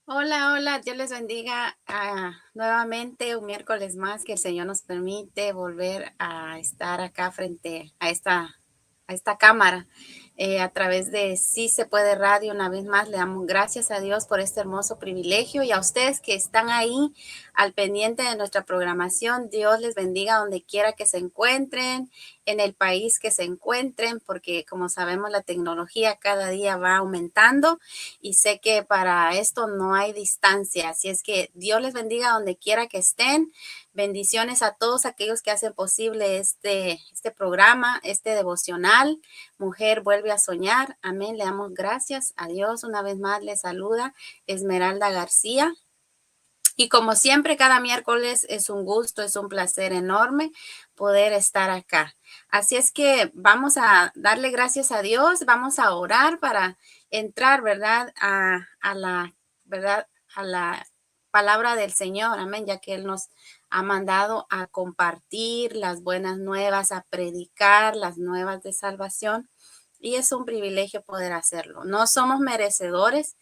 Hola, hola, Dios les bendiga nuevamente un miércoles más que el Señor nos permite volver a estar acá frente a esta cámara a través de Sí Se Puede Radio. Una vez más le damos gracias a Dios por este hermoso privilegio y a ustedes que están ahí al pendiente de nuestra programación. Dios les bendiga donde quiera que se encuentren, en el país que se encuentren, porque como sabemos la tecnología cada día va aumentando y sé que para esto no hay distancia. Así es que Dios les bendiga donde quiera que estén. Bendiciones a todos aquellos que hacen posible este programa, este devocional. Mujer vuelve a soñar. Amén. Le damos gracias a Dios. Una vez más le saluda Esmeralda García. Y como siempre, cada miércoles es un gusto, es un placer enorme poder estar acá. Así es que vamos a darle gracias a Dios, vamos a orar para entrar, ¿verdad? ¿Verdad? A la palabra del Señor, amén, ya que Él nos ha mandado a compartir las buenas nuevas, a predicar las nuevas de salvación. Y es un privilegio poder hacerlo. No somos merecedores,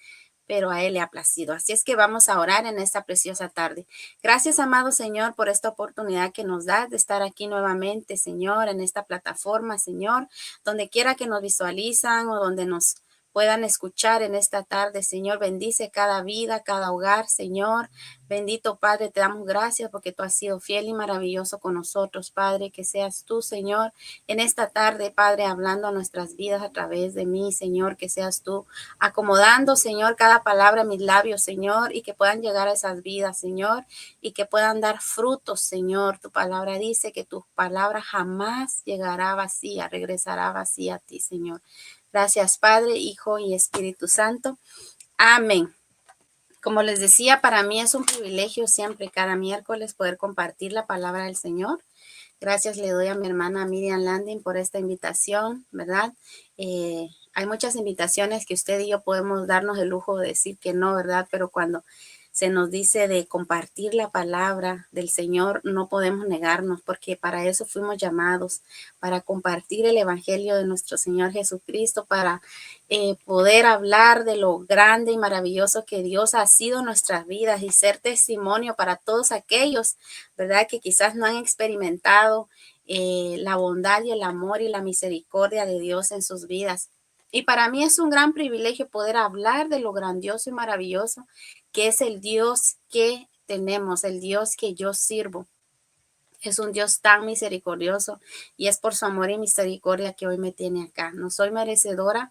pero a Él le ha placido. Así es que vamos a orar en esta preciosa tarde. Gracias, amado Señor, por esta oportunidad que nos das de estar aquí nuevamente, Señor, en esta plataforma, Señor, donde quiera que nos visualizan o donde nos puedan escuchar en esta tarde, Señor. Bendice cada vida, cada hogar, Señor. Bendito Padre, te damos gracias porque tú has sido fiel y maravilloso con nosotros, Padre. Que seas tú, Señor, en esta tarde, Padre, hablando a nuestras vidas a través de mí, Señor. Que seas tú acomodando, Señor, cada palabra en mis labios, Señor, y que puedan llegar a esas vidas, Señor, y que puedan dar frutos, Señor. Tu palabra dice que tu palabra jamás llegará vacía, regresará vacía a ti, Señor. Gracias, Padre, Hijo y Espíritu Santo. Amén. Como les decía, para mí es un privilegio siempre, cada miércoles, poder compartir la palabra del Señor. Gracias le doy a mi hermana Miriam Landing por esta invitación, ¿verdad? Hay muchas invitaciones que usted y yo podemos darnos el lujo de decir que no, ¿verdad? Pero cuando se nos dice de compartir la palabra del Señor, no podemos negarnos, porque para eso fuimos llamados, para compartir el Evangelio de nuestro Señor Jesucristo, para poder hablar de lo grande y maravilloso que Dios ha sido en nuestras vidas y ser testimonio para todos aquellos, ¿verdad? Que quizás no han experimentado la bondad y el amor y la misericordia de Dios en sus vidas. Y para mí es un gran privilegio poder hablar de lo grandioso y maravilloso que es el Dios que tenemos, el Dios que yo sirvo. Es un Dios tan misericordioso y es por su amor y misericordia que hoy me tiene acá. No soy merecedora,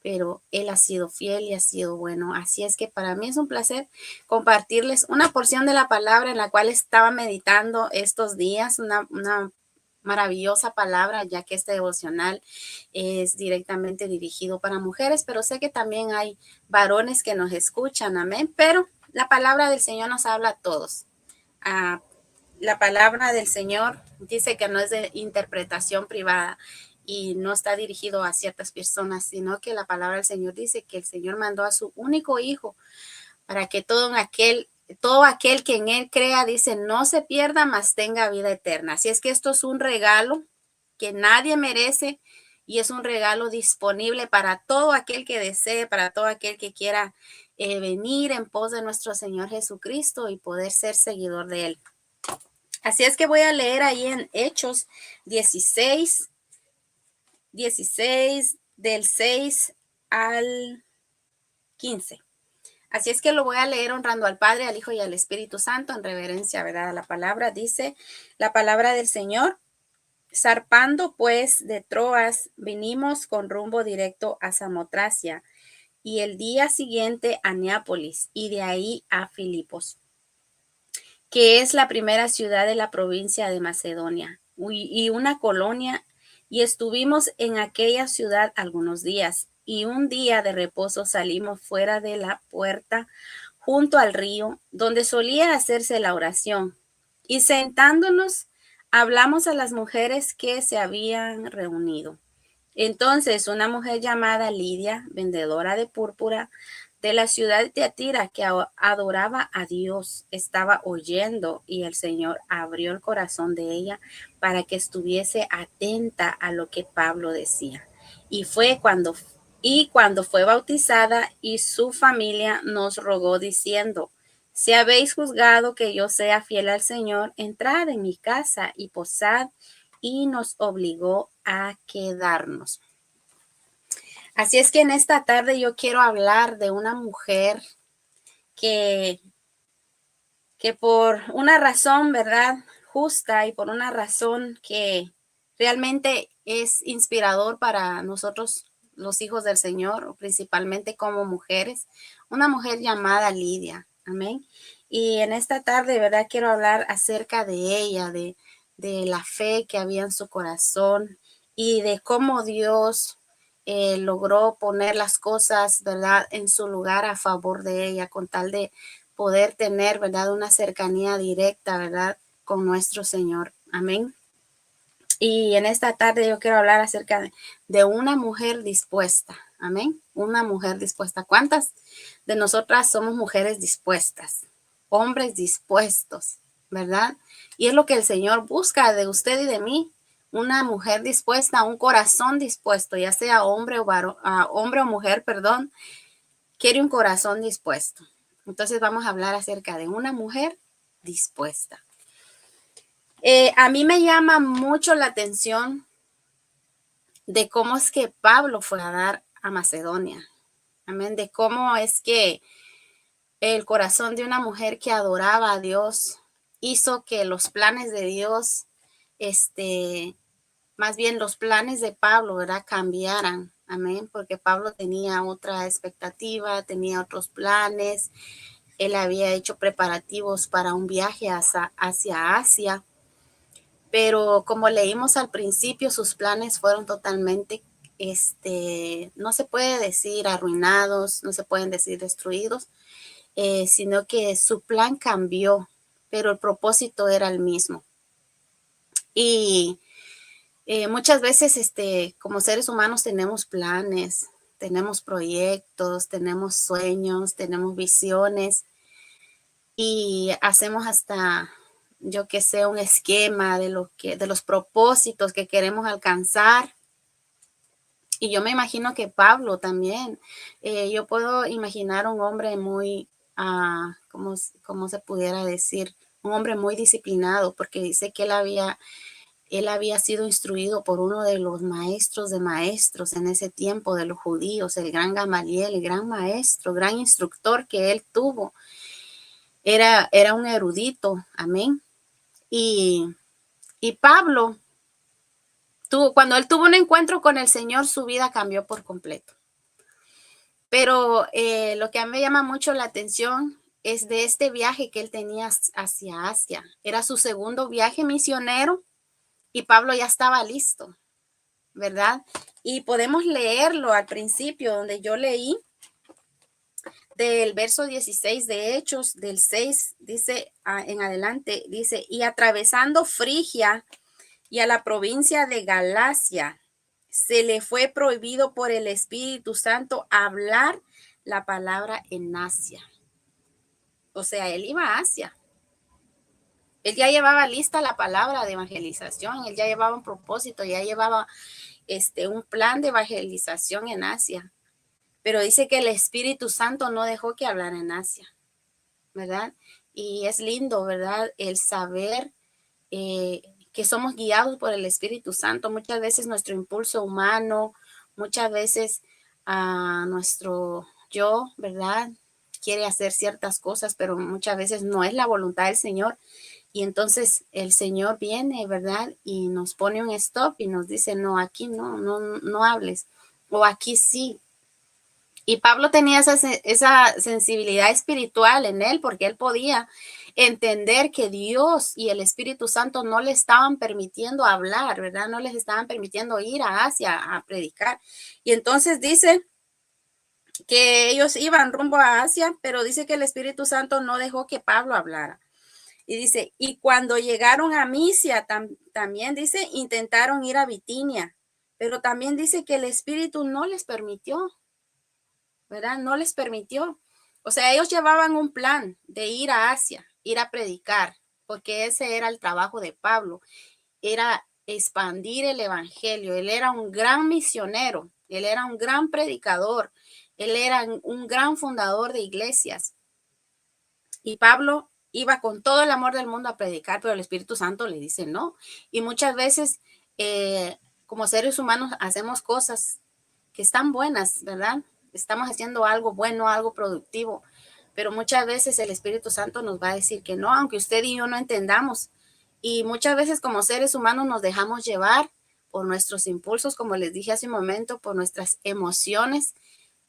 pero Él ha sido fiel y ha sido bueno. Así es que para mí es un placer compartirles una porción de la palabra en la cual estaba meditando estos días, una maravillosa palabra, ya que este devocional es directamente dirigido para mujeres, pero sé que también hay varones que nos escuchan, amén. Pero la palabra del Señor nos habla a todos. La palabra del Señor dice que no es de interpretación privada y no está dirigido a ciertas personas, sino que la palabra del Señor dice que el Señor mandó a su único hijo para que todo aquel que en él crea, dice, no se pierda, mas tenga vida eterna. Así es que esto es un regalo que nadie merece y es un regalo disponible para todo aquel que desee, para todo aquel que quiera venir en pos de nuestro Señor Jesucristo y poder ser seguidor de él. Así es que voy a leer ahí en Hechos 16 del 6 al 15. Así es que lo voy a leer honrando al Padre, al Hijo y al Espíritu Santo en reverencia, ¿verdad? A la palabra. Dice la palabra del Señor. Zarpando pues de Troas, vinimos con rumbo directo a Samotracia y el día siguiente a Neápolis y de ahí a Filipos, que es la primera ciudad de la provincia de Macedonia y una colonia, y estuvimos en aquella ciudad algunos días, y un día de reposo salimos fuera de la puerta junto al río, donde solía hacerse la oración, y sentándonos hablamos a las mujeres que se habían reunido. Entonces una mujer llamada Lidia, vendedora de púrpura de la ciudad de Tiatira, que adoraba a Dios, estaba oyendo, y el Señor abrió el corazón de ella para que estuviese atenta a lo que Pablo decía. Y cuando fue bautizada, y su familia nos rogó diciendo: si habéis juzgado que yo sea fiel al Señor, entrad en mi casa y posad, y nos obligó a quedarnos. Así es que en esta tarde yo quiero hablar de una mujer que, que por una razón, ¿verdad? Justa, y por una razón que realmente es inspirador para nosotros, los hijos del Señor, principalmente como mujeres, una mujer llamada Lidia. Amén. Y en esta tarde, ¿verdad? Quiero hablar acerca de ella, de la fe que había en su corazón y de cómo Dios logró poner las cosas, ¿verdad?, en su lugar a favor de ella, con tal de poder tener, ¿verdad?, una cercanía directa, ¿verdad?, con nuestro Señor. Amén. Y en esta tarde yo quiero hablar acerca de una mujer dispuesta. Amén. Una mujer dispuesta. ¿Cuántas de nosotras somos mujeres dispuestas? Hombres dispuestos, ¿verdad? Y es lo que el Señor busca de usted y de mí. Una mujer dispuesta, un corazón dispuesto, ya sea hombre o hombre o mujer, perdón, quiere un corazón dispuesto. Entonces vamos a hablar acerca de una mujer dispuesta. A mí me llama mucho la atención de cómo es que Pablo fue a dar a Macedonia. Amén. De cómo es que el corazón de una mujer que adoraba a Dios hizo que los planes de Dios, más bien los planes de Pablo, ¿verdad?, cambiaran. Amén. Porque Pablo tenía otra expectativa, tenía otros planes. Él había hecho preparativos para un viaje hacia Asia. Pero como leímos al principio, sus planes fueron totalmente, no se puede decir arruinados, no se pueden decir destruidos, sino que su plan cambió, pero el propósito era el mismo. Y muchas veces, como seres humanos tenemos planes, tenemos proyectos, tenemos sueños, tenemos visiones, y hacemos hasta, yo que sé, un esquema de los propósitos que queremos alcanzar. Y yo me imagino que Pablo también, yo puedo imaginar un hombre muy, ¿cómo se pudiera decir? Un hombre muy disciplinado, porque dice que él había sido instruido por uno de los maestros de maestros en ese tiempo de los judíos, el gran Gamaliel, el gran maestro, gran instructor que él tuvo. Era un erudito, amén. Y Pablo, cuando él tuvo un encuentro con el Señor, su vida cambió por completo. Pero lo que a mí me llama mucho la atención es de este viaje que él tenía hacia Asia. Era su segundo viaje misionero y Pablo ya estaba listo, ¿verdad? Y podemos leerlo al principio, donde yo leí del verso 16 de Hechos, del 6, dice en adelante, dice: y atravesando Frigia y a la provincia de Galacia, se le fue prohibido por el Espíritu Santo hablar la palabra en Asia. O sea, él iba a Asia. Él ya llevaba lista la palabra de evangelización, él ya llevaba un propósito, ya llevaba un plan de evangelización en Asia. Pero dice que el Espíritu Santo no dejó que hablara en Asia, ¿verdad? Y es lindo, ¿verdad?, el saber que somos guiados por el Espíritu Santo. Muchas veces nuestro impulso humano, muchas veces nuestro yo, ¿verdad?, quiere hacer ciertas cosas, pero muchas veces no es la voluntad del Señor. Y entonces el Señor viene, ¿verdad? Y nos pone un stop y nos dice, no, aquí no hables. O aquí sí. Y Pablo tenía esa sensibilidad espiritual en él, porque él podía entender que Dios y el Espíritu Santo no le estaban permitiendo hablar, ¿verdad? No les estaban permitiendo ir a Asia a predicar. Y entonces dice que ellos iban rumbo a Asia, pero dice que el Espíritu Santo no dejó que Pablo hablara. Y dice, y cuando llegaron a Misia, también dice, intentaron ir a Bitinia, pero también dice que el Espíritu no les permitió, ¿verdad? No les permitió. O sea, ellos llevaban un plan de ir a Asia, ir a predicar, porque ese era el trabajo de Pablo, era expandir el evangelio. Él era un gran misionero, él era un gran predicador, él era un gran fundador de iglesias. Y Pablo iba con todo el amor del mundo a predicar, pero el Espíritu Santo le dice no. Y muchas veces, como seres humanos, hacemos cosas que están buenas, ¿verdad? Estamos haciendo algo bueno, algo productivo, pero muchas veces el Espíritu Santo nos va a decir que no, aunque usted y yo no entendamos. Y muchas veces como seres humanos nos dejamos llevar por nuestros impulsos, como les dije hace un momento, por nuestras emociones,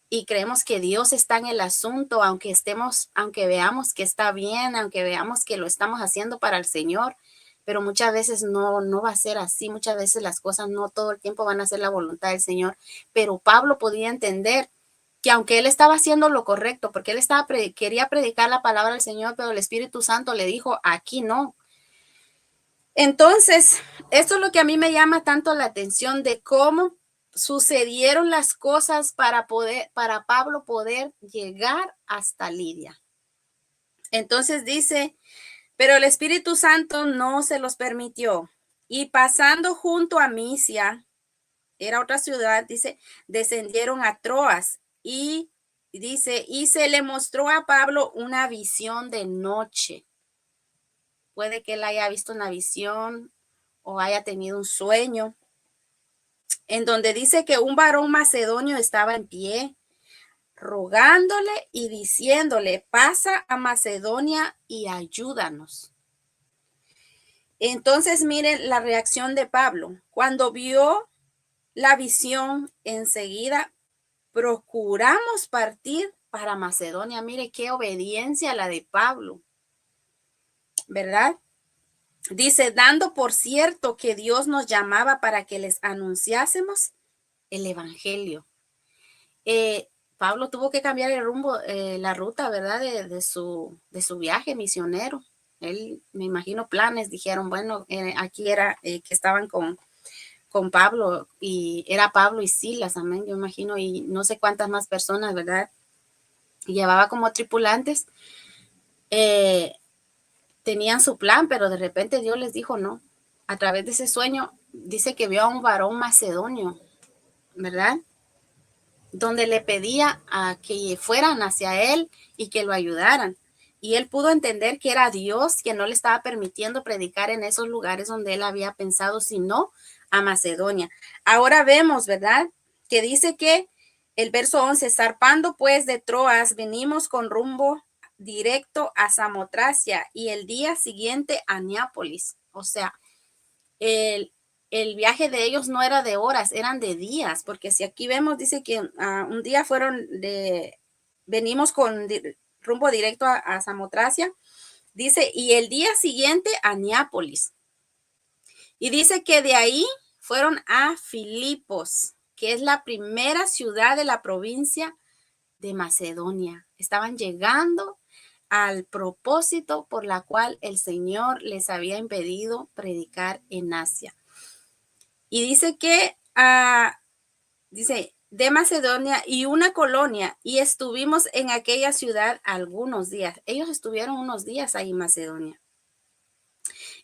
y creemos que Dios está en el asunto, aunque veamos que está bien, aunque veamos que lo estamos haciendo para el Señor, pero muchas veces no va a ser así. Muchas veces las cosas no todo el tiempo van a ser la voluntad del Señor. Pero Pablo podía entender que aunque él estaba haciendo lo correcto, porque él quería predicar la palabra del Señor, pero el Espíritu Santo le dijo, aquí no. Entonces, esto es lo que a mí me llama tanto la atención, de cómo sucedieron las cosas para Pablo poder llegar hasta Lidia. Entonces dice, pero el Espíritu Santo no se los permitió. Y pasando junto a Misia, era otra ciudad, dice, descendieron a Troas, y dice, y se le mostró a Pablo una visión de noche. Puede que él haya visto una visión o haya tenido un sueño, en donde dice que un varón macedonio estaba en pie, rogándole y diciéndole, pasa a Macedonia y ayúdanos. Entonces miren la reacción de Pablo. Cuando vio la visión, enseguida procuramos partir para Macedonia. Mire qué obediencia la de Pablo, ¿verdad? Dice, dando por cierto que Dios nos llamaba para que les anunciásemos el evangelio. Pablo tuvo que cambiar el rumbo, la ruta, ¿verdad? De su viaje misionero. Él, me imagino, planes, dijeron, bueno, aquí era que estaban con Pablo, y era Pablo y Silas, amén, yo imagino, y no sé cuántas más personas, ¿verdad? Y llevaba como tripulantes. Tenían su plan, pero de repente Dios les dijo no. A través de ese sueño, dice que vio a un varón macedonio, ¿verdad? Donde le pedía a que fueran hacia él y que lo ayudaran. Y él pudo entender que era Dios que no le estaba permitiendo predicar en esos lugares donde él había pensado, sino a Macedonia. Ahora vemos, ¿verdad? Que dice que el verso 11, zarpando pues de Troas, venimos con rumbo directo a Samotracia y el día siguiente a Neápolis. O sea, el viaje de ellos no era de horas, eran de días, porque si aquí vemos, dice que un día venimos con rumbo directo a Samotracia, dice, y el día siguiente a Neápolis. Y dice que de ahí fueron a Filipos, que es la primera ciudad de la provincia de Macedonia. Estaban llegando al propósito por la cual el Señor les había impedido predicar en Asia. Y dice que, dice, de Macedonia y una colonia, y estuvimos en aquella ciudad algunos días. Ellos estuvieron unos días ahí en Macedonia.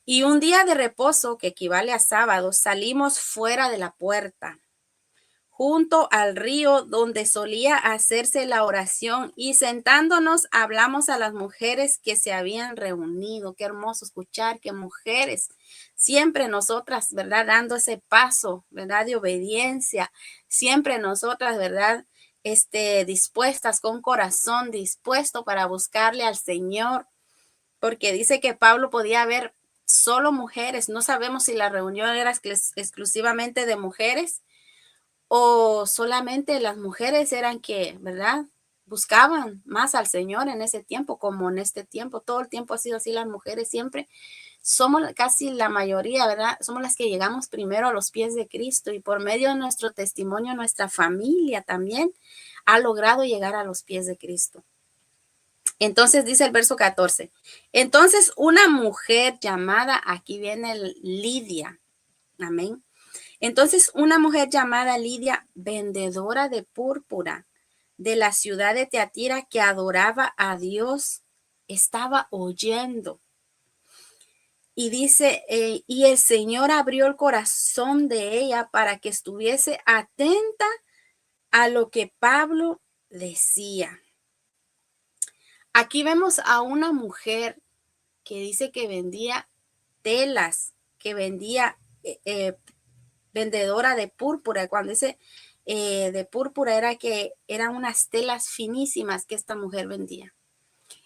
Y un día de reposo, que equivale a sábado, salimos fuera de la puerta, junto al río donde solía hacerse la oración, y sentándonos hablamos a las mujeres que se habían reunido. Qué hermoso escuchar que mujeres, siempre nosotras, ¿verdad? Dando ese paso, ¿verdad? De obediencia, siempre nosotras, ¿verdad? dispuestas, con corazón dispuesto para buscarle al Señor, porque dice que Pablo podía ver solo mujeres. No sabemos si la reunión era exclusivamente de mujeres o solamente las mujeres eran que, ¿verdad? Buscaban más al Señor en ese tiempo, como en este tiempo. Todo el tiempo ha sido así, las mujeres siempre somos casi la mayoría, ¿verdad? Somos las que llegamos primero a los pies de Cristo y por medio de nuestro testimonio, nuestra familia también ha logrado llegar a los pies de Cristo. Entonces dice el verso 14, entonces una mujer llamada, aquí viene Lidia, amén. Entonces una mujer llamada Lidia, vendedora de púrpura de la ciudad de Teatira, que adoraba a Dios, estaba oyendo. Y dice, y el Señor abrió el corazón de ella para que estuviese atenta a lo que Pablo decía. Aquí vemos a una mujer que dice que vendía telas, que vendía vendedora de púrpura. Cuando dice de púrpura era que eran unas telas finísimas que esta mujer vendía.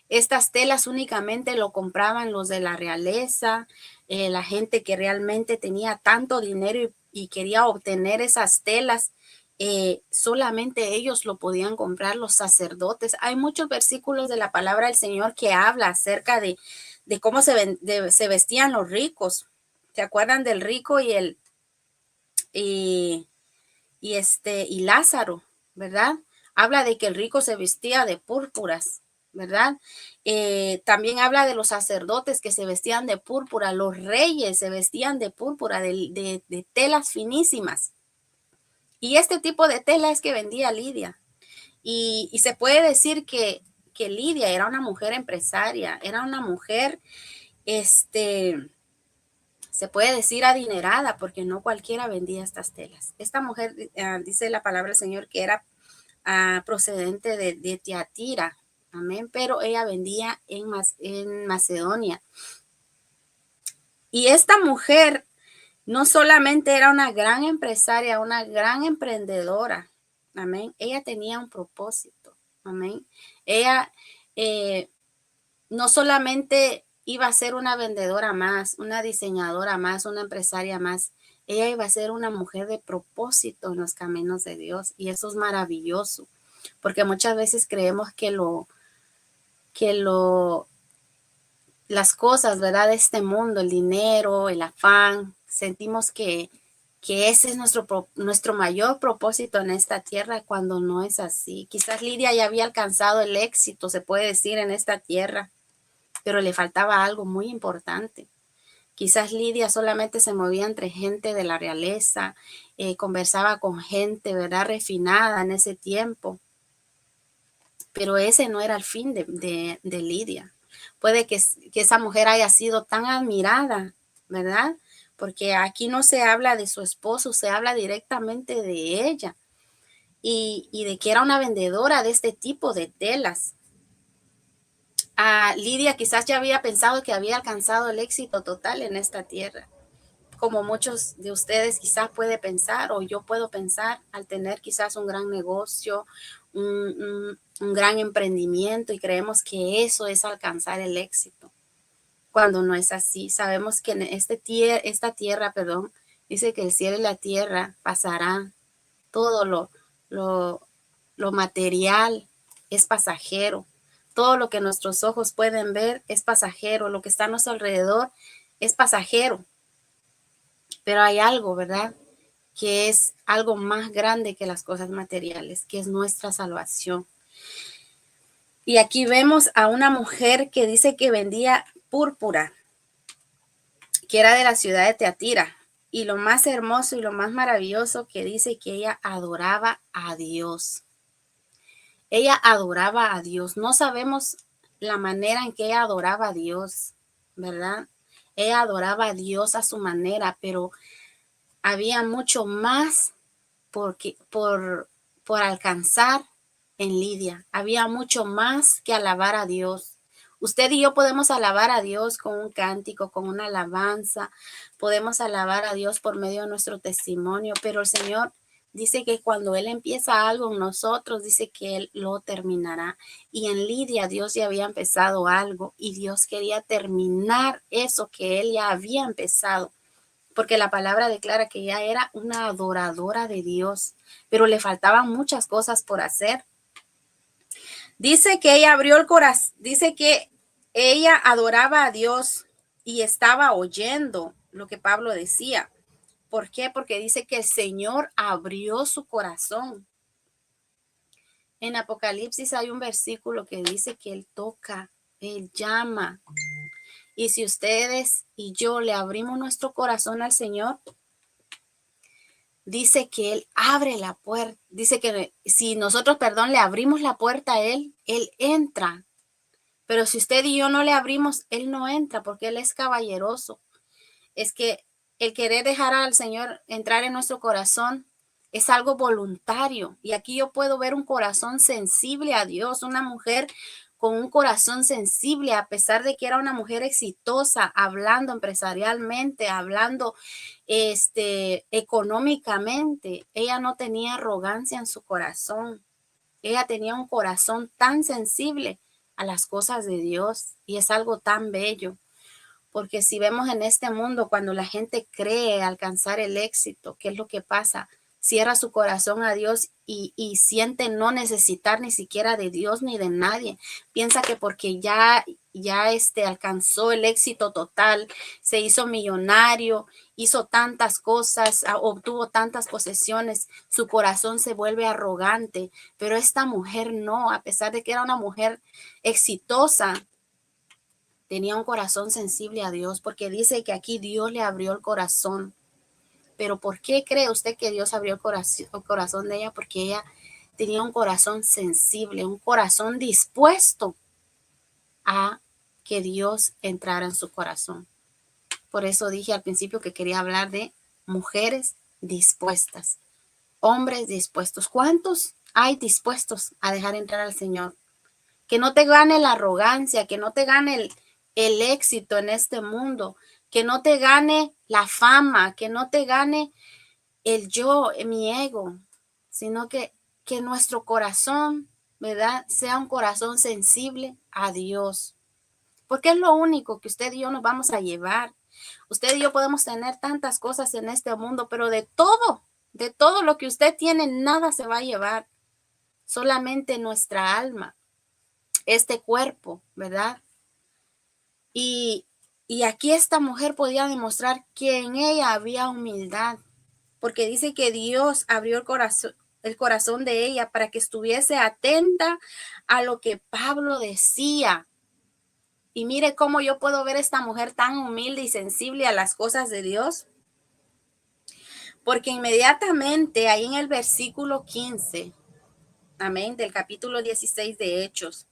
Estas telas únicamente lo compraban los de la realeza, la gente que realmente tenía tanto dinero y quería obtener esas telas. Solamente ellos lo podían comprar, los sacerdotes. Hay muchos versículos de la palabra del Señor que habla acerca de cómo se vestían los ricos. ¿Se acuerdan del rico y Lázaro, verdad? Habla de que el rico se vestía de púrpuras, ¿verdad? También habla de los sacerdotes que se vestían de púrpura, los reyes se vestían de púrpura, de telas finísimas. Y este tipo de tela es que vendía Lidia. Y se puede decir que Lidia era una mujer empresaria, era una mujer, se puede decir adinerada, porque no cualquiera vendía estas telas. Esta mujer, dice la palabra del Señor, que era procedente de Tiatira, amén, pero ella vendía en Macedonia. Y esta mujer no solamente era una gran empresaria, una gran emprendedora, amén, ella tenía un propósito, amén. Ella no solamente iba a ser una vendedora más, una diseñadora más, una empresaria más, ella iba a ser una mujer de propósito en los caminos de Dios, y eso es maravilloso, porque muchas veces creemos que las cosas, ¿verdad?, de este mundo, el dinero, el afán, sentimos que ese es nuestro mayor propósito en esta tierra, cuando no es así. Quizás Lidia ya había alcanzado el éxito, se puede decir, en esta tierra, pero le faltaba algo muy importante. Quizás Lidia solamente se movía entre gente de la realeza, conversaba con gente, ¿verdad?, refinada en ese tiempo, pero ese no era el fin de Lidia. Puede que esa mujer haya sido tan admirada, ¿verdad? Porque aquí no se habla de su esposo, se habla directamente de ella y de que era una vendedora de este tipo de telas. Lidia quizás ya había pensado que había alcanzado el éxito total en esta tierra, como muchos de ustedes quizás puede pensar, o yo puedo pensar, al tener quizás un gran negocio, un gran emprendimiento, y creemos que eso es alcanzar el éxito, cuando no es así. Sabemos que en esta tierra, dice que el cielo y la tierra pasarán, todo lo material es pasajero, todo lo que nuestros ojos pueden ver es pasajero, lo que está a nuestro alrededor es pasajero. Pero hay algo, ¿verdad?, que es algo más grande que las cosas materiales, que es nuestra salvación. Y aquí vemos a una mujer que dice que vendía púrpura, que era de la ciudad de Teatira. Y lo más hermoso y lo más maravilloso, que dice que ella adoraba a Dios. Ella adoraba a Dios. No sabemos la manera en que ella adoraba a Dios, ¿verdad? Ella adoraba a Dios a su manera, pero había mucho más por alcanzar en Lidia. Había mucho más que alabar a Dios. Usted y yo podemos alabar a Dios con un cántico, con una alabanza. Podemos alabar a Dios por medio de nuestro testimonio, pero el Señor Dice que cuando Él empieza algo en nosotros, dice que Él lo terminará. Y en Lidia Dios ya había empezado algo y Dios quería terminar eso que Él ya había empezado. Porque la palabra declara que ella era una adoradora de Dios, pero le faltaban muchas cosas por hacer. Dice que ella abrió el corazón, dice que ella adoraba a Dios y estaba oyendo lo que Pablo decía. ¿Por qué? Porque dice que el Señor abrió su corazón. En Apocalipsis hay un versículo que dice que Él toca, Él llama. Y si ustedes y yo le abrimos nuestro corazón al Señor, dice que Él abre la puerta. Dice que si nosotros, perdón, le abrimos la puerta a Él, Él entra. Pero si usted y yo no le abrimos, Él no entra porque Él es caballeroso. Es que el querer dejar al Señor entrar en nuestro corazón es algo voluntario. Y aquí yo puedo ver un corazón sensible a Dios, una mujer con un corazón sensible, a pesar de que era una mujer exitosa, hablando empresarialmente, hablando económicamente. Ella no tenía arrogancia en su corazón. Ella tenía un corazón tan sensible a las cosas de Dios y es algo tan bello. Porque si vemos en este mundo, cuando la gente cree alcanzar el éxito, ¿qué es lo que pasa? Cierra su corazón a Dios y siente no necesitar ni siquiera de Dios ni de nadie. Piensa que porque ya alcanzó el éxito total, se hizo millonario, hizo tantas cosas, obtuvo tantas posesiones, su corazón se vuelve arrogante. Pero esta mujer no, a pesar de que era una mujer exitosa, tenía un corazón sensible a Dios, porque dice que aquí Dios le abrió el corazón. Pero ¿por qué cree usted que Dios abrió el corazón de ella? Porque ella tenía un corazón sensible, un corazón dispuesto a que Dios entrara en su corazón. Por eso dije al principio que quería hablar de mujeres dispuestas, hombres dispuestos. ¿Cuántos hay dispuestos a dejar entrar al Señor? Que no te gane la arrogancia, que no te gane el éxito en este mundo, que no te gane la fama, que no te gane el yo, mi ego, sino que nuestro corazón, ¿verdad? Sea un corazón sensible a Dios. Porque es lo único que usted y yo nos vamos a llevar. Usted y yo podemos tener tantas cosas en este mundo, pero de todo lo que usted tiene, nada se va a llevar. Solamente nuestra alma, este cuerpo, ¿verdad? Y, y aquí esta mujer podía demostrar que en ella había humildad, porque dice que Dios abrió el corazón de ella para que estuviese atenta a lo que Pablo decía. Y mire cómo yo puedo ver a esta mujer tan humilde y sensible a las cosas de Dios, porque inmediatamente ahí en el versículo 15, amén, del capítulo 16 de Hechos,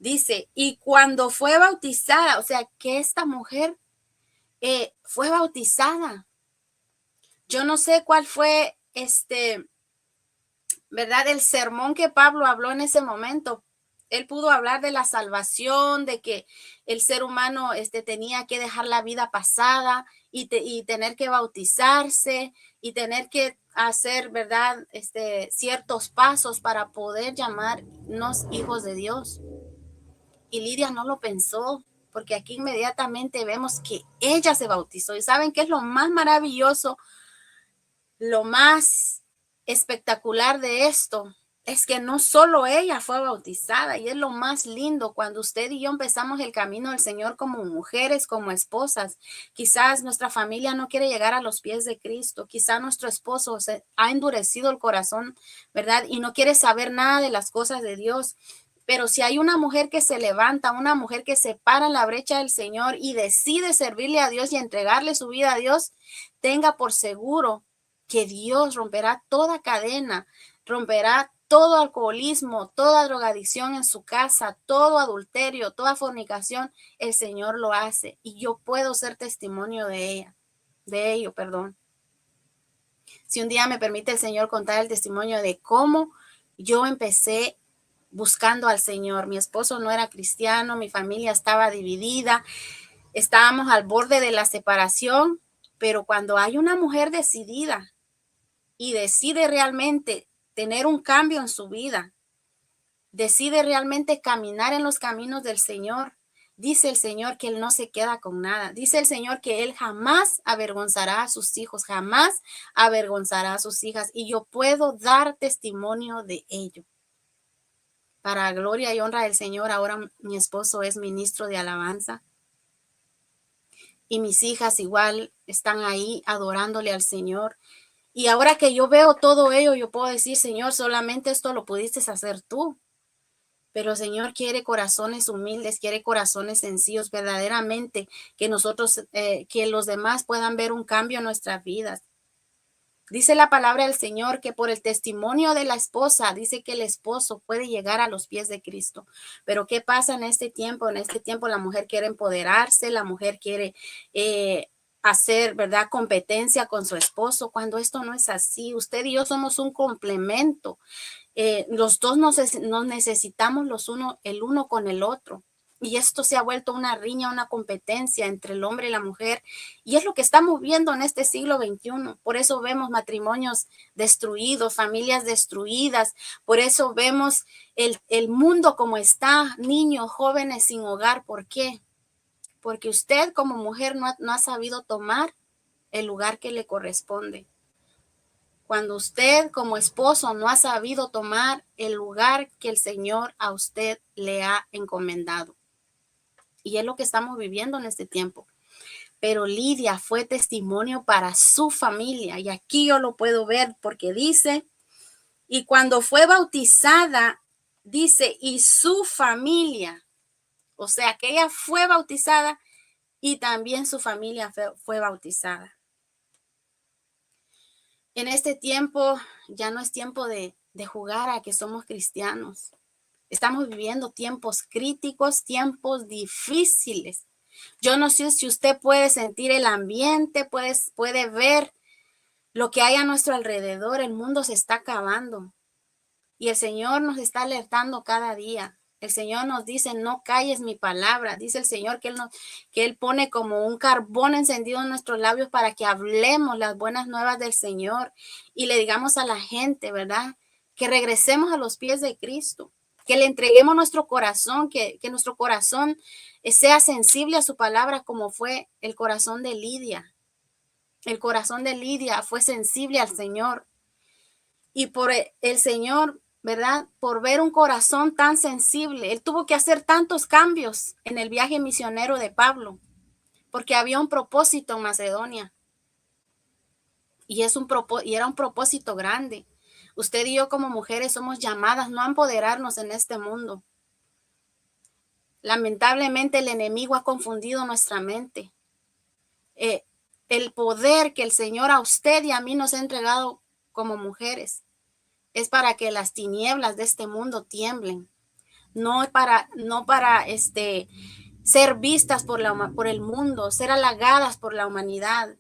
dice, y cuando fue bautizada, o sea, que esta mujer fue bautizada. Yo no sé cuál fue ¿verdad? El sermón que Pablo habló en ese momento. Él pudo hablar de la salvación, de que el ser humano tenía que dejar la vida pasada y tener que bautizarse y tener que hacer, ¿verdad? Ciertos pasos para poder llamarnos hijos de Dios. Y Lidia no lo pensó, porque aquí inmediatamente vemos que ella se bautizó. ¿Y saben qué es lo más maravilloso? Lo más espectacular de esto es que no solo ella fue bautizada, y es lo más lindo cuando usted y yo empezamos el camino del Señor como mujeres, como esposas. Quizás nuestra familia no quiere llegar a los pies de Cristo, quizás nuestro esposo se ha endurecido el corazón, ¿verdad? Y no quiere saber nada de las cosas de Dios. Pero si hay una mujer que se levanta, una mujer que se para en la brecha del Señor y decide servirle a Dios y entregarle su vida a Dios, tenga por seguro que Dios romperá toda cadena, romperá todo alcoholismo, toda drogadicción en su casa, todo adulterio, toda fornicación. El Señor lo hace y yo puedo ser testimonio de ello, perdón. Si un día me permite el Señor contar el testimonio de cómo yo empecé buscando al Señor. Mi esposo no era cristiano, mi familia estaba dividida, estábamos al borde de la separación, pero cuando hay una mujer decidida y decide realmente tener un cambio en su vida, decide realmente caminar en los caminos del Señor, dice el Señor que Él no se queda con nada. Dice el Señor que Él jamás avergonzará a sus hijos, jamás avergonzará a sus hijas. Y yo puedo dar testimonio de ello. Para gloria y honra del Señor, ahora mi esposo es ministro de alabanza. Y mis hijas igual están ahí adorándole al Señor. Y ahora que yo veo todo ello, yo puedo decir, Señor, solamente esto lo pudiste hacer tú. Pero Señor quiere corazones humildes, quiere corazones sencillos, verdaderamente, que nosotros, que los demás puedan ver un cambio en nuestras vidas. Dice la palabra del Señor que por el testimonio de la esposa, dice que el esposo puede llegar a los pies de Cristo. Pero ¿qué pasa en este tiempo? En este tiempo la mujer quiere empoderarse, la mujer quiere hacer, ¿verdad?, competencia con su esposo, cuando esto no es así. Usted y yo somos un complemento. Los dos nos necesitamos el uno con el otro. Y esto se ha vuelto una riña, una competencia entre el hombre y la mujer. Y es lo que estamos viendo en este siglo XXI. Por eso vemos matrimonios destruidos, familias destruidas. Por eso vemos el mundo como está, niños, jóvenes sin hogar. ¿Por qué? Porque usted como mujer no ha sabido tomar el lugar que le corresponde. Cuando usted como esposo no ha sabido tomar el lugar que el Señor a usted le ha encomendado. Y es lo que estamos viviendo en este tiempo. Pero Lidia fue testimonio para su familia. Y aquí yo lo puedo ver porque dice, y cuando fue bautizada, dice, y su familia. O sea, que ella fue bautizada y también su familia fue bautizada. En este tiempo ya no es tiempo de jugar a que somos cristianos. Estamos viviendo tiempos críticos, tiempos difíciles. Yo no sé si usted puede sentir el ambiente, puede ver lo que hay a nuestro alrededor. El mundo se está acabando y el Señor nos está alertando cada día. El Señor nos dice, no calles mi palabra. Dice el Señor que Él pone como un carbón encendido en nuestros labios para que hablemos las buenas nuevas del Señor y le digamos a la gente, ¿verdad?, que regresemos a los pies de Cristo, que le entreguemos nuestro corazón, que nuestro corazón sea sensible a su palabra como fue el corazón de Lidia. El corazón de Lidia fue sensible al Señor. Y por el Señor, ¿verdad?, por ver un corazón tan sensible, Él tuvo que hacer tantos cambios en el viaje misionero de Pablo, porque había un propósito en Macedonia. Y era un propósito grande. Usted y yo como mujeres somos llamadas no a empoderarnos en este mundo. Lamentablemente el enemigo ha confundido nuestra mente. El poder que el Señor a usted y a mí nos ha entregado como mujeres es para que las tinieblas de este mundo tiemblen, no para ser vistas por el mundo, ser halagadas por la humanidad,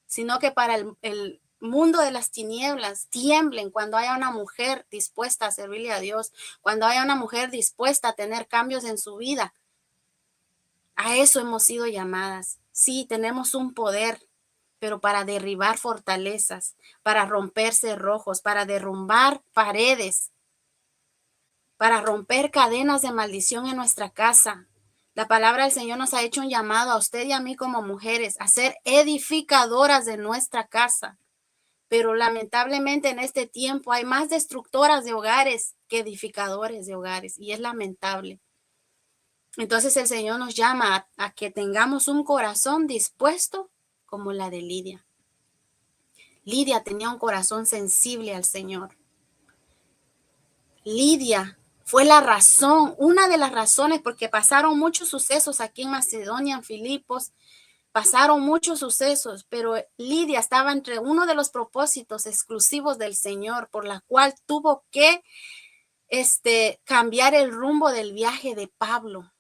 sino que para el mundo de las tinieblas tiemblen cuando haya una mujer dispuesta a servirle a Dios, cuando haya una mujer dispuesta a tener cambios en su vida. A eso hemos sido llamadas. Sí, tenemos un poder, pero para derribar fortalezas, para romper cerrojos, para derrumbar paredes, para romper cadenas de maldición en nuestra casa. La palabra del Señor nos ha hecho un llamado a usted y a mí como mujeres a ser edificadoras de nuestra casa. Pero lamentablemente en este tiempo hay más destructoras de hogares que edificadores de hogares, y es lamentable. Entonces el Señor nos llama a que tengamos un corazón dispuesto como la de Lidia. Lidia tenía un corazón sensible al Señor. Lidia fue la razón, una de las razones, porque pasaron muchos sucesos aquí en Macedonia, en Filipos, pasaron muchos sucesos, pero Lidia estaba entre uno de los propósitos exclusivos del Señor, por la cual tuvo que cambiar el rumbo del viaje de Pablo.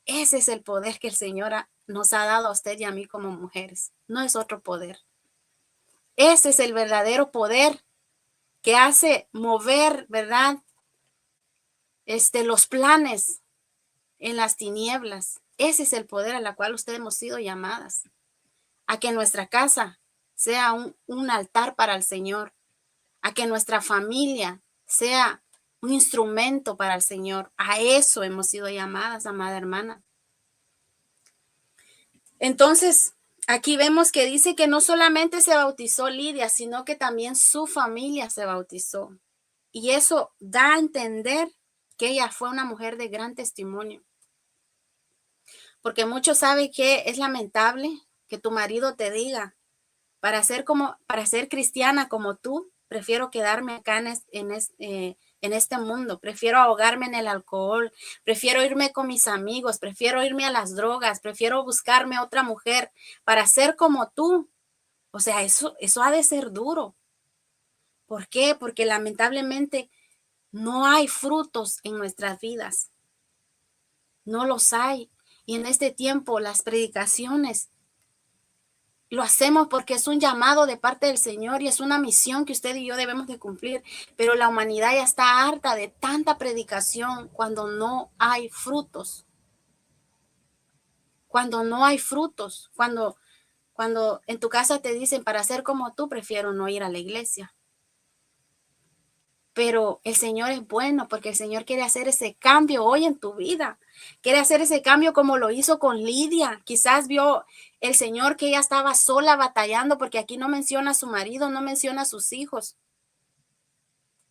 Ese es el poder que el Señor nos ha dado a usted y a mí como mujeres. No es otro poder. Ese es el verdadero poder que hace mover, ¿verdad?, los planes en las tinieblas. Ese es el poder a la cual ustedes hemos sido llamadas. A que nuestra casa sea un altar para el Señor, a que nuestra familia sea un instrumento para el Señor. A eso hemos sido llamadas, amada hermana. Entonces, aquí vemos que dice que no solamente se bautizó Lidia, sino que también su familia se bautizó. Y eso da a entender que ella fue una mujer de gran testimonio. Porque muchos saben que es lamentable que tu marido te diga, para ser cristiana como tú, prefiero quedarme acá en este mundo, prefiero ahogarme en el alcohol, prefiero irme con mis amigos, prefiero irme a las drogas, prefiero buscarme otra mujer para ser como tú. O sea, eso ha de ser duro. ¿Por qué? Porque lamentablemente no hay frutos en nuestras vidas. No los hay. Y en este tiempo las predicaciones lo hacemos porque es un llamado de parte del Señor y es una misión que usted y yo debemos de cumplir. Pero la humanidad ya está harta de tanta predicación cuando no hay frutos. Cuando no hay frutos. Cuando en tu casa te dicen, para ser como tú, prefiero no ir a la iglesia. Pero el Señor es bueno porque el Señor quiere hacer ese cambio hoy en tu vida. Quiere hacer ese cambio como lo hizo con Lidia. Quizás vio el Señor que ella estaba sola batallando, porque aquí no menciona a su marido, no menciona a sus hijos.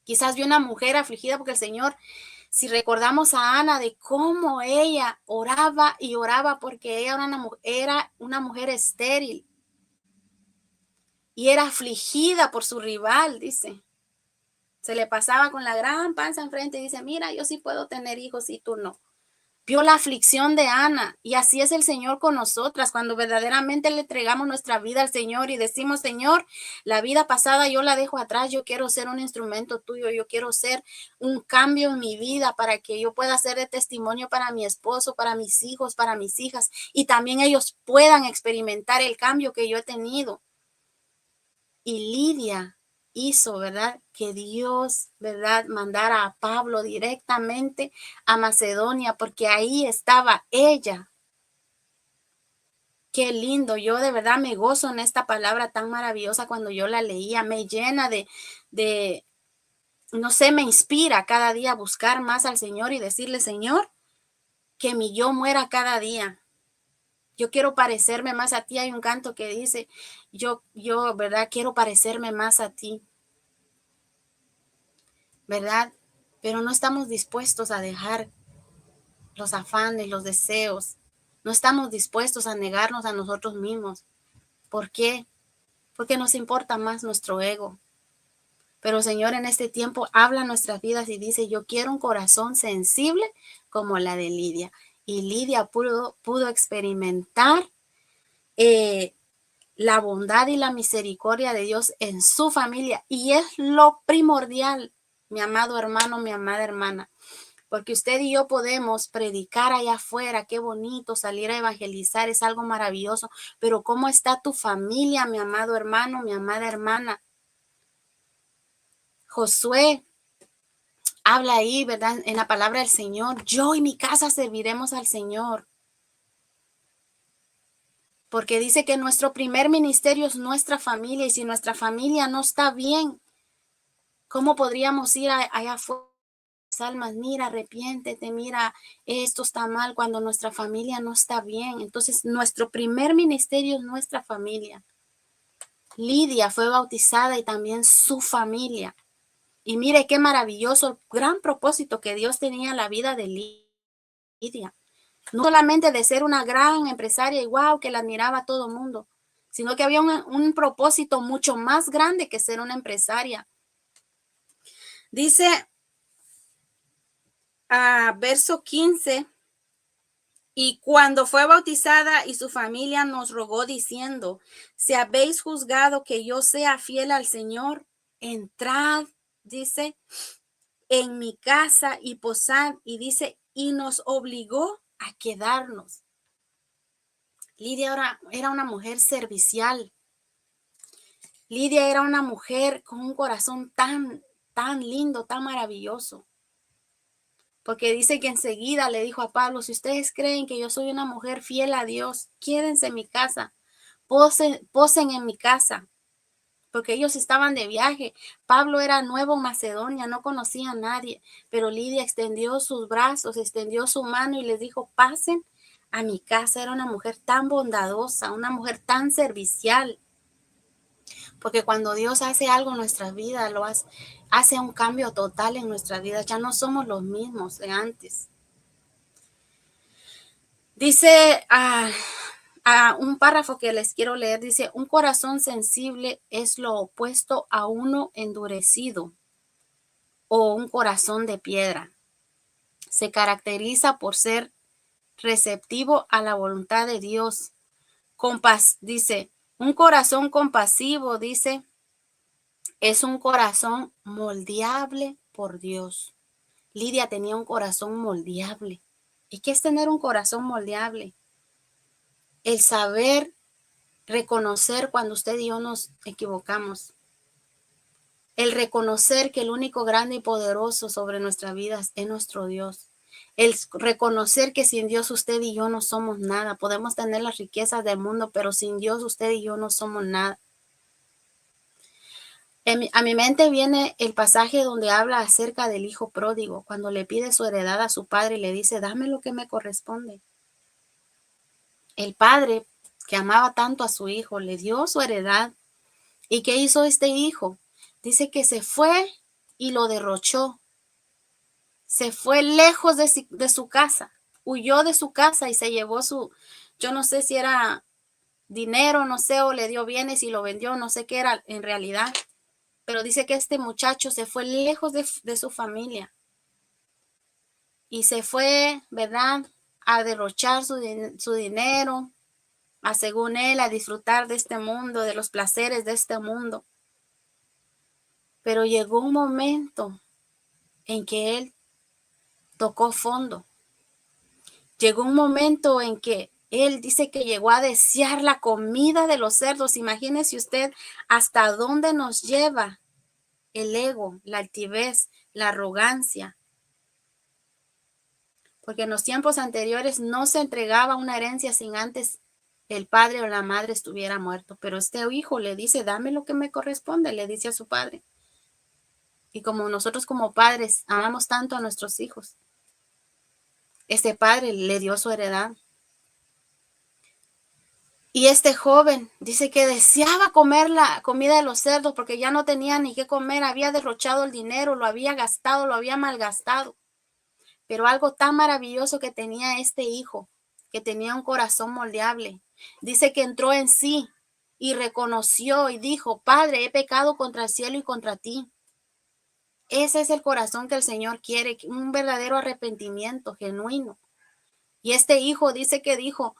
Quizás vio una mujer afligida porque el Señor, si recordamos a Ana de cómo ella oraba y oraba porque ella era una mujer estéril y era afligida por su rival, dice. Se le pasaba con la gran panza enfrente y dice, mira, yo sí puedo tener hijos y tú no. Vio la aflicción de Ana y así es el Señor con nosotras cuando verdaderamente le entregamos nuestra vida al Señor y decimos, Señor, la vida pasada yo la dejo atrás, yo quiero ser un instrumento tuyo, yo quiero ser un cambio en mi vida para que yo pueda ser de testimonio para mi esposo, para mis hijos, para mis hijas y también ellos puedan experimentar el cambio que yo he tenido. Y Lidia hizo, ¿verdad? Que Dios, ¿verdad? Mandara a Pablo directamente a Macedonia, porque ahí estaba ella. Qué lindo, yo de verdad me gozo en esta palabra tan maravillosa cuando yo la leía, me llena no sé, me inspira cada día a buscar más al Señor y decirle, Señor, que mi yo muera cada día. Yo quiero parecerme más a ti. Hay un canto que dice, yo, ¿verdad? Quiero parecerme más a ti. ¿Verdad? Pero no estamos dispuestos a dejar los afanes, los deseos. No estamos dispuestos a negarnos a nosotros mismos. ¿Por qué? Porque nos importa más nuestro ego. Pero Señor, en este tiempo habla nuestras vidas y dice, yo quiero un corazón sensible como la de Lidia. Y Lidia pudo experimentar la bondad y la misericordia de Dios en su familia. Y es lo primordial, mi amado hermano, mi amada hermana. Porque usted y yo podemos predicar allá afuera, qué bonito salir a evangelizar, es algo maravilloso, pero ¿cómo está tu familia, mi amado hermano, mi amada hermana? Josué habla ahí, ¿verdad? En la palabra del Señor, yo y mi casa serviremos al Señor. Porque dice que nuestro primer ministerio es nuestra familia y si nuestra familia no está bien, ¿cómo podríamos ir allá afuera? Almas, mira, arrepiéntete, mira, esto está mal cuando nuestra familia no está bien. Entonces, nuestro primer ministerio es nuestra familia. Lidia fue bautizada y también su familia. Y mire qué maravilloso, el gran propósito que Dios tenía en la vida de Lidia. No solamente de ser una gran empresaria y wow, que la admiraba todo el mundo, sino que había un propósito mucho más grande que ser una empresaria. Dice verso 15, y cuando fue bautizada y su familia nos rogó diciendo, si habéis juzgado que yo sea fiel al Señor, entrad, dice, en mi casa y posad, y dice, y nos obligó a quedarnos. Lidia era una mujer servicial. Lidia era una mujer con un corazón tan lindo, tan maravilloso. Porque dice que enseguida le dijo a Pablo, si ustedes creen que yo soy una mujer fiel a Dios, quédense en mi casa, posen en mi casa. porque ellos estaban de viaje. Pablo era nuevo en Macedonia, no conocía a nadie, pero Lidia extendió sus brazos, extendió su mano y les dijo, pasen a mi casa. Era una mujer tan bondadosa, una mujer tan servicial, porque cuando Dios hace algo en nuestra vida, hace un cambio total en nuestra vida. Ya no somos los mismos de antes. Dice un párrafo que les quiero leer, dice, un corazón sensible es lo opuesto a uno endurecido o un corazón de piedra. Se caracteriza por ser receptivo a la voluntad de Dios. Dice, un corazón compasivo, dice, es un corazón moldeable por Dios. Lidia tenía un corazón moldeable. ¿Y qué es tener un corazón moldeable? El saber reconocer cuando usted y yo nos equivocamos. El reconocer que el único grande y poderoso sobre nuestras vidas es nuestro Dios. El reconocer que sin Dios usted y yo no somos nada. Podemos tener las riquezas del mundo, pero sin Dios usted y yo no somos nada. A mi mente viene el pasaje donde habla acerca del hijo pródigo, cuando le pide su heredad a su padre y le dice, dame lo que me corresponde. El padre, que amaba tanto a su hijo, le dio su heredad. ¿Y qué hizo este hijo? Dice que se fue y lo derrochó. Se fue lejos de su casa, huyó de su casa y se llevó yo no sé si era dinero, no sé, o le dio bienes y lo vendió, no sé qué era en realidad. Pero dice que este muchacho se fue lejos de su familia y se fue, ¿verdad?, a derrochar su dinero, según él, a disfrutar de este mundo, de los placeres de este mundo. Pero llegó un momento en que él tocó fondo. Llegó un momento en que él dice que llegó a desear la comida de los cerdos. Imagínese usted hasta dónde nos lleva el ego, la altivez, la arrogancia. Porque en los tiempos anteriores no se entregaba una herencia sin antes el padre o la madre estuviera muerto. Pero este hijo le dice, dame lo que me corresponde, le dice a su padre. Y como nosotros como padres amamos tanto a nuestros hijos, este padre le dio su heredad. Y este joven dice que deseaba comer la comida de los cerdos porque ya no tenía ni qué comer, había derrochado el dinero, lo había gastado, lo había malgastado. Pero algo tan maravilloso que tenía este hijo, que tenía un corazón moldeable, dice que entró en sí y reconoció y dijo, Padre, he pecado contra el cielo y contra ti. Ese es el corazón que el Señor quiere, un verdadero arrepentimiento genuino. Y este hijo dice que dijo,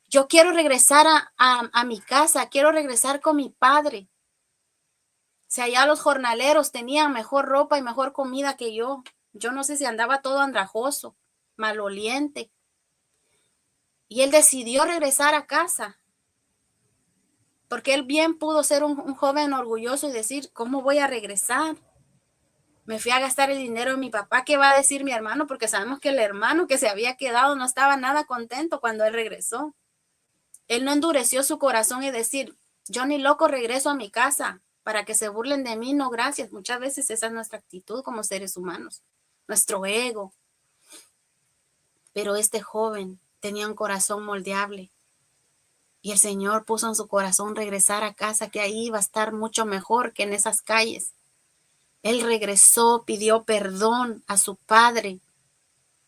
yo quiero regresar a mi casa, quiero regresar con mi padre. O sea, ya los jornaleros tenían mejor ropa y mejor comida que yo. Yo no sé si andaba todo andrajoso, maloliente. Y él decidió regresar a casa. Porque él bien pudo ser un joven orgulloso y decir, ¿cómo voy a regresar? Me fui a gastar el dinero de mi papá. ¿Qué va a decir mi hermano? Porque sabemos que el hermano que se había quedado no estaba nada contento cuando él regresó. Él no endureció su corazón y decir, yo ni loco regreso a mi casa para que se burlen de mí. No, gracias. Muchas veces esa es nuestra actitud como seres humanos, nuestro ego. Pero este joven tenía un corazón moldeable y el Señor puso en su corazón regresar a casa, que ahí iba a estar mucho mejor que en esas calles. Él regresó, pidió perdón a su padre.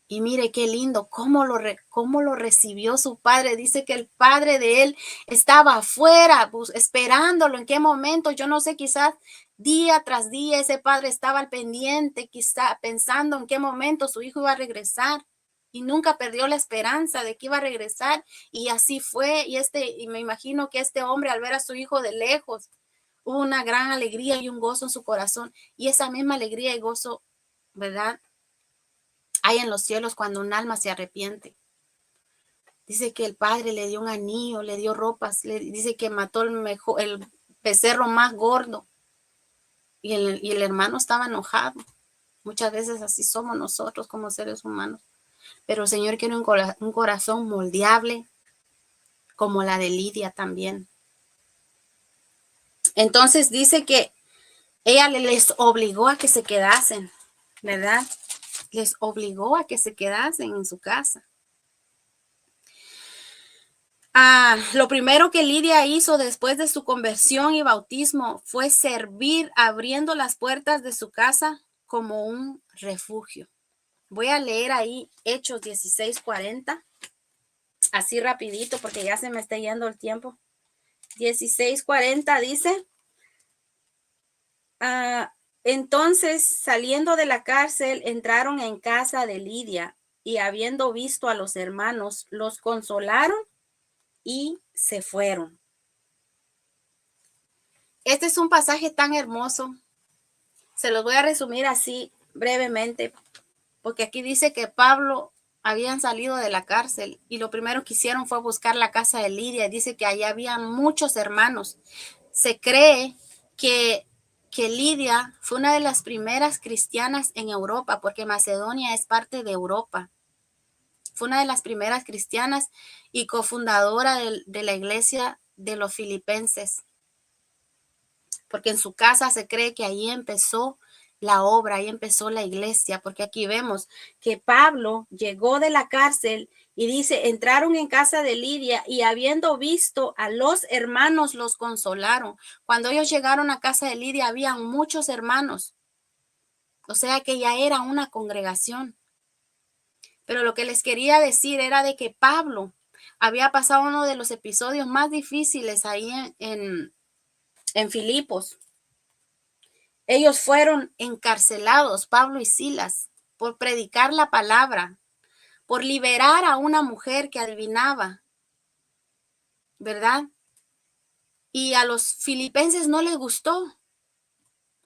Y mire qué lindo, cómo lo recibió su padre. Dice que el padre de él estaba afuera, esperándolo. ¿En qué momento? Yo no sé, quizás día tras día ese padre estaba al pendiente, quizá pensando en qué momento su hijo iba a regresar. Y nunca perdió la esperanza de que iba a regresar. Y así fue. Y me imagino que este hombre, al ver a su hijo de lejos, hubo una gran alegría y un gozo en su corazón. Y esa misma alegría y gozo, ¿verdad?, hay en los cielos cuando un alma se arrepiente. Dice que el padre le dio un anillo, le dio ropas, dice que mató el becerro más gordo. Y el hermano estaba enojado. Muchas veces así somos nosotros como seres humanos. Pero el Señor quiere un corazón moldeable, como la de Lidia también. Entonces dice que ella les obligó a que se quedasen, ¿verdad? Les obligó a que se quedasen en su casa. Lo primero que Lidia hizo después de su conversión y bautismo fue servir abriendo las puertas de su casa como un refugio. Voy a leer ahí Hechos 16:40, así rapidito porque ya se me está yendo el tiempo. 16:40 dice, entonces saliendo de la cárcel entraron en casa de Lidia y habiendo visto a los hermanos, los consolaron y se fueron. Este es un pasaje tan hermoso. Se los voy a resumir así brevemente, porque aquí dice que Pablo habían salido de la cárcel y lo primero que hicieron fue buscar la casa de Lidia. Dice que allá había muchos hermanos. Se cree que Lidia fue una de las primeras cristianas en Europa, porque Macedonia es parte de Europa. Fue una de las primeras cristianas y cofundadora de la iglesia de los filipenses, porque en su casa se cree que ahí empezó la obra, ahí empezó la iglesia, porque aquí vemos que Pablo llegó de la cárcel y dice, entraron en casa de Lidia y habiendo visto a los hermanos los consolaron. Cuando ellos llegaron a casa de Lidia habían muchos hermanos, o sea que ya era una congregación. Pero lo que les quería decir era de que Pablo había pasado uno de los episodios más difíciles ahí en Filipos. Ellos fueron encarcelados, Pablo y Silas, por predicar la palabra, por liberar a una mujer que adivinaba, ¿verdad? Y a los filipenses no les gustó.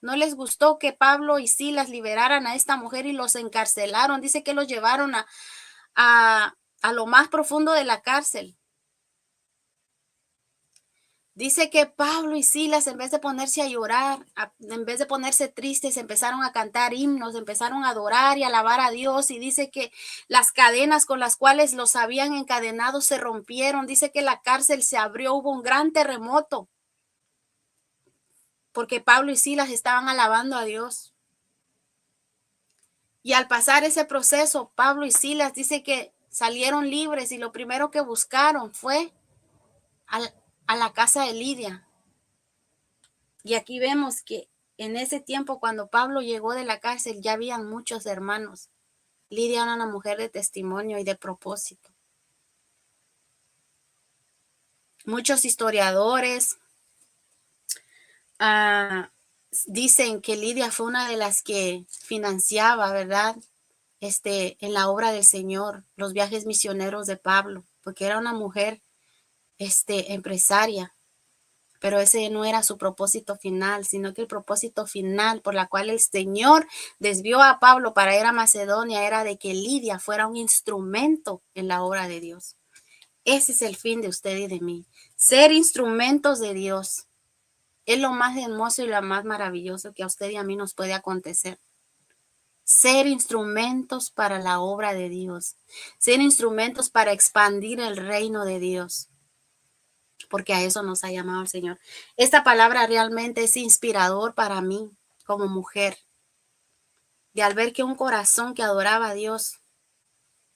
No les gustó que Pablo y Silas liberaran a esta mujer y los encarcelaron. Dice que los llevaron a lo más profundo de la cárcel. Dice que Pablo y Silas, en vez de ponerse a llorar, en vez de ponerse tristes, empezaron a cantar himnos, empezaron a adorar y alabar a Dios. Y dice que las cadenas con las cuales los habían encadenado se rompieron. Dice que la cárcel se abrió, hubo un gran terremoto, porque Pablo y Silas estaban alabando a Dios. Y al pasar ese proceso, Pablo y Silas dice que salieron libres y lo primero que buscaron fue a la casa de Lidia. Y aquí vemos que en ese tiempo, cuando Pablo llegó de la cárcel, ya habían muchos hermanos. Lidia era una mujer de testimonio y de propósito. Muchos historiadores dicen que Lidia fue una de las que financiaba, ¿verdad? En la obra del Señor, los viajes misioneros de Pablo, porque era una mujer, empresaria. Pero ese no era su propósito final, sino que el propósito final por la cual el Señor desvió a Pablo para ir a Macedonia era de que Lidia fuera un instrumento en la obra de Dios. Ese es el fin de usted y de mí, ser instrumentos de Dios. Es lo más hermoso y lo más maravilloso que a usted y a mí nos puede acontecer. Ser instrumentos para la obra de Dios, ser instrumentos para expandir el reino de Dios, porque a eso nos ha llamado el Señor. Esta palabra realmente es inspirador para mí como mujer, de al ver que un corazón que adoraba a Dios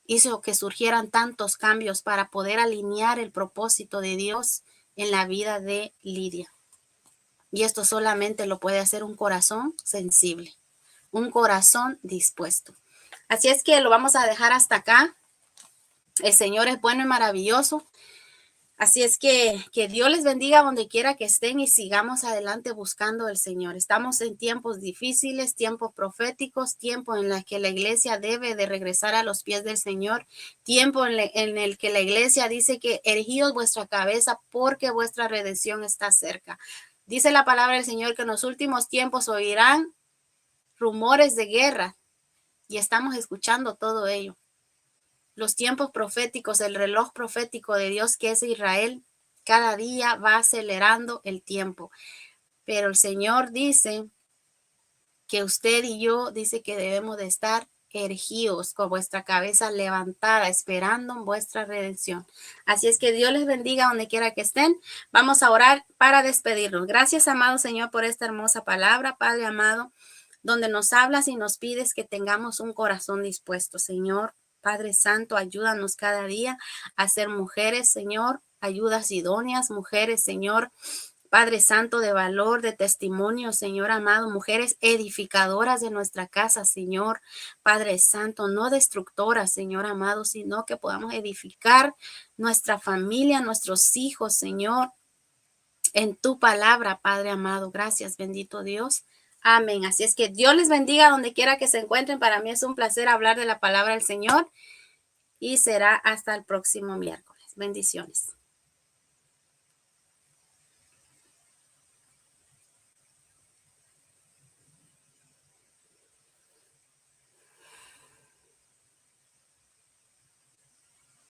hizo que surgieran tantos cambios para poder alinear el propósito de Dios en la vida de Lidia. Y esto solamente lo puede hacer un corazón sensible, un corazón dispuesto. Así es que lo vamos a dejar hasta acá. El Señor es bueno y maravilloso. Así es que Dios les bendiga donde quiera que estén y sigamos adelante buscando al Señor. Estamos en tiempos difíciles, tiempos proféticos, tiempo en el que la iglesia debe de regresar a los pies del Señor, tiempo en el que la iglesia dice que erguíos vuestra cabeza porque vuestra redención está cerca. Dice la palabra del Señor que en los últimos tiempos oirán rumores de guerra y estamos escuchando todo ello. Los tiempos proféticos, el reloj profético de Dios que es Israel, cada día va acelerando el tiempo. Pero el Señor dice que usted y yo, dice que debemos de estar ergíos con vuestra cabeza levantada, esperando en vuestra redención. Así es que Dios les bendiga donde quiera que estén. Vamos a orar para despedirnos. Gracias, amado Señor, por esta hermosa palabra, Padre amado, donde nos hablas y nos pides que tengamos un corazón dispuesto, Señor. Padre Santo, ayúdanos cada día a ser mujeres, Señor, ayudas idóneas, mujeres, Señor, Padre Santo, de valor, de testimonio, Señor amado, mujeres edificadoras de nuestra casa, Señor, Padre Santo, no destructoras, Señor amado, sino que podamos edificar nuestra familia, nuestros hijos, Señor, en tu palabra, Padre amado. Gracias, bendito Dios. Amén. Así es que Dios les bendiga donde quiera que se encuentren. Para mí es un placer hablar de la palabra del Señor y será hasta el próximo miércoles. Bendiciones.